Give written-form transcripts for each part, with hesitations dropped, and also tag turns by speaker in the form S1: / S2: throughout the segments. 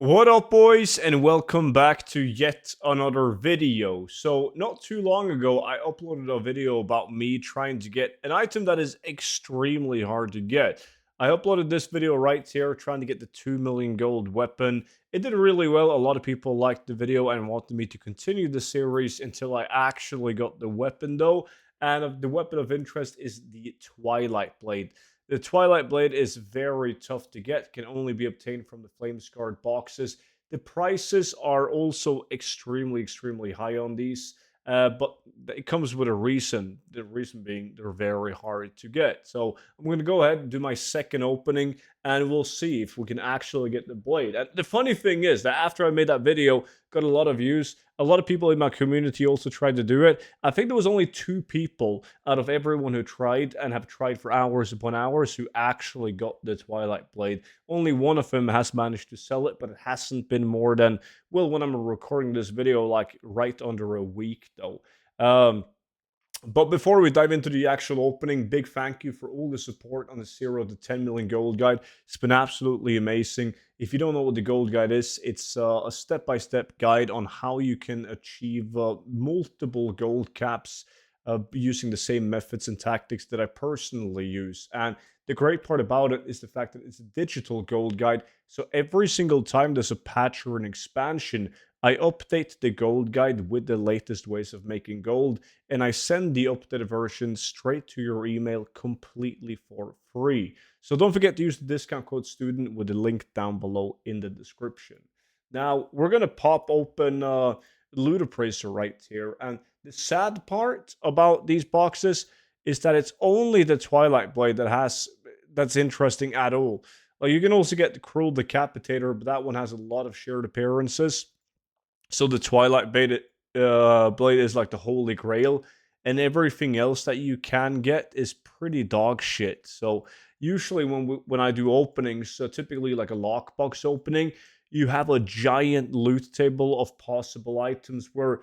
S1: What up, boys, and welcome back to yet another video. So, not too long ago, I uploaded a video about me trying to get an item that is extremely hard to get. I uploaded this video right here, trying to get the 2 million gold weapon. It did really well. A lot of people liked the video and wanted me to continue the series until I actually got the weapon, though. And the weapon of interest is the Twilight Blade. The Twilight Blade is very tough to get, can only be obtained from the Flame Scarred boxes. The prices are also extremely high on these, but it comes with a reason. The reason being they're very hard to get. So I'm going to go ahead and do my second opening, and we'll see if we can actually get the blade. And the funny thing is that after I made that video, got a lot of views. A lot of people in my community also tried to do it. I think there was only 2 people out of everyone who tried and have tried for hours upon hours who actually got the Twilight Blade. Only one of them has managed to sell it, but it hasn't been more than, well, when I'm recording this video, like right under a week though. But before we dive into the actual opening, big thank you for all the support on the 0 to 10 million gold guide. It's been absolutely amazing. If you don't know what the gold guide is, it's a step-by-step guide on how you can achieve multiple gold caps using the same methods and tactics that I personally use. And the great part about it is the fact that it's a digital gold guide. So every single time there's a patch or an expansion, I update the gold guide with the latest ways of making gold, and I send the updated version straight to your email completely for free. So don't forget to use the discount code STUDENT with the link down below in the description. Now, we're going to pop open Loot Appraiser right here, and the sad part about these boxes is that it's only the Twilight Blade that's interesting at all. Like, you can also get the Cruel Decapitator, but that one has a lot of shared appearances. So the Twilight Blade is like the holy grail, and everything else that you can get is pretty dog shit. So usually when I do openings, so typically like a lockbox opening, you have a giant loot table of possible items where,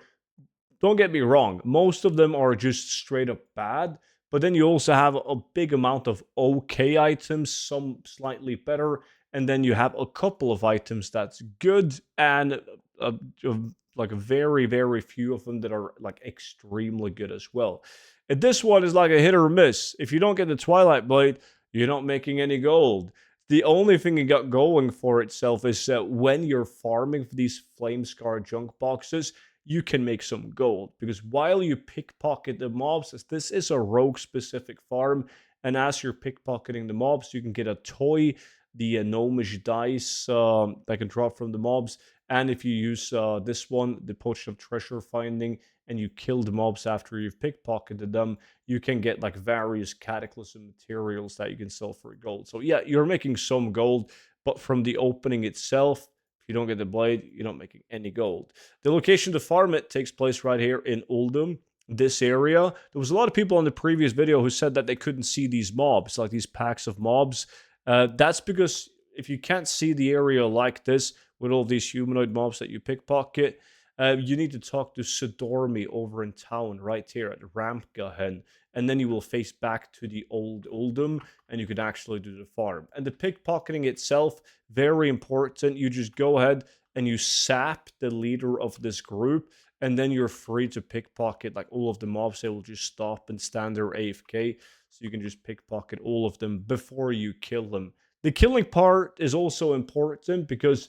S1: don't get me wrong, most of them are just straight up bad, but then you also have a big amount of okay items, some slightly better, and then you have a couple of items that's good, and a, a, like a very few of them that are like extremely good as well. And this one is like a hit or miss. If you don't get the Twilight Blade, you're not making any gold. The only thing it got going for itself is that when you're farming for these Flame Scar junk boxes, you can make some gold. Because while you pickpocket the mobs, as this is a rogue specific farm, and as you're pickpocketing the mobs, you can get a toy, the gnomish dice that can drop from the mobs. And if you use this one, the Potion of Treasure Finding, and you kill the mobs after you've pickpocketed them, you can get like various cataclysm materials that you can sell for gold. So yeah, you're making some gold, but from the opening itself, if you don't get the blade, you're not making any gold. The location to farm it takes place right here in Uldum, this area. There was a lot of people in the previous video who said that they couldn't see these mobs, like these packs of mobs. That's because if you can't see the area like this with all these humanoid mobs that you pickpocket, you need to talk to Sidormi over in town right here at Ramgahen, and then you will face back to the old Uldum, and you can actually do the farm. And the pickpocketing itself, very important. You just go ahead and you sap the leader of this group, and then you're free to pickpocket like all of the mobs. They will just stop and stand there AFK, so you can just pickpocket all of them before you kill them. The killing part is also important because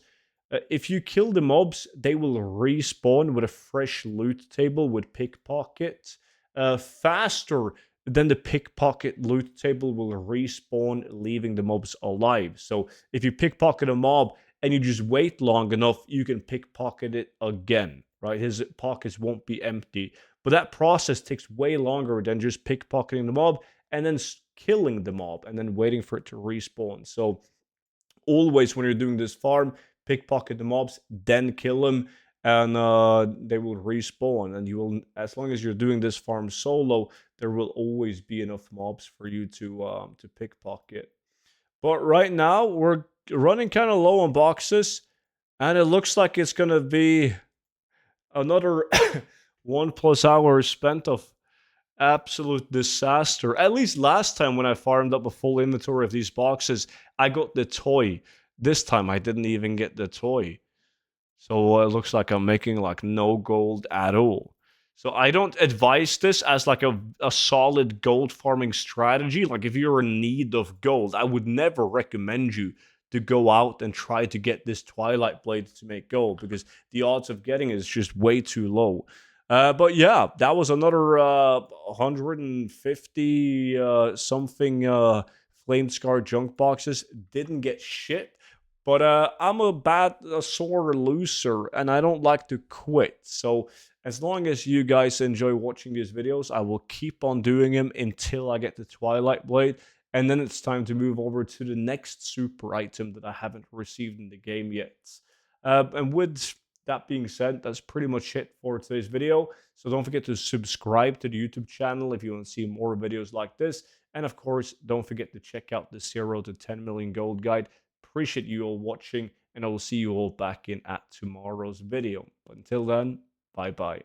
S1: if you kill the mobs, they will respawn with a fresh loot table with pickpocket faster than the pickpocket loot table will respawn, leaving the mobs alive. So if you pickpocket a mob and you just wait long enough, you can pickpocket it again, right? His pockets won't be empty. But that process takes way longer than just pickpocketing the mob and then killing the mob and then waiting for it to respawn. So always when you're doing this farm, pickpocket the mobs, then kill them, and they will respawn. And you will, as long as you're doing this farm solo, there will always be enough mobs for you to pickpocket. But right now we're running kind of low on boxes, and it looks like it's gonna be another 1+ hours spent of absolute disaster. At least last time when I farmed up a full inventory of these boxes, I got the toy. This time I didn't even get the toy. So it looks like I'm making like no gold at all. So I don't advise this as like a solid gold farming strategy. Like if you're in need of gold, I would never recommend you to go out and try to get this Twilight Blade to make gold because the odds of getting it is just way too low. But yeah, that was another 150 something flame scar junk boxes. Didn't get shit. But I'm a sore loser, and I don't like to quit. So as long as you guys enjoy watching these videos, I will keep on doing them until I get the Twilight Blade. And then it's time to move over to the next super item that I haven't received in the game yet. And with that being said, that's pretty much it for today's video. So don't forget to subscribe to the YouTube channel if you want to see more videos like this. And of course, don't forget to check out the 0 to 10 million gold guide. Appreciate you all watching, and I will see you all back in at tomorrow's video. But until then, bye bye.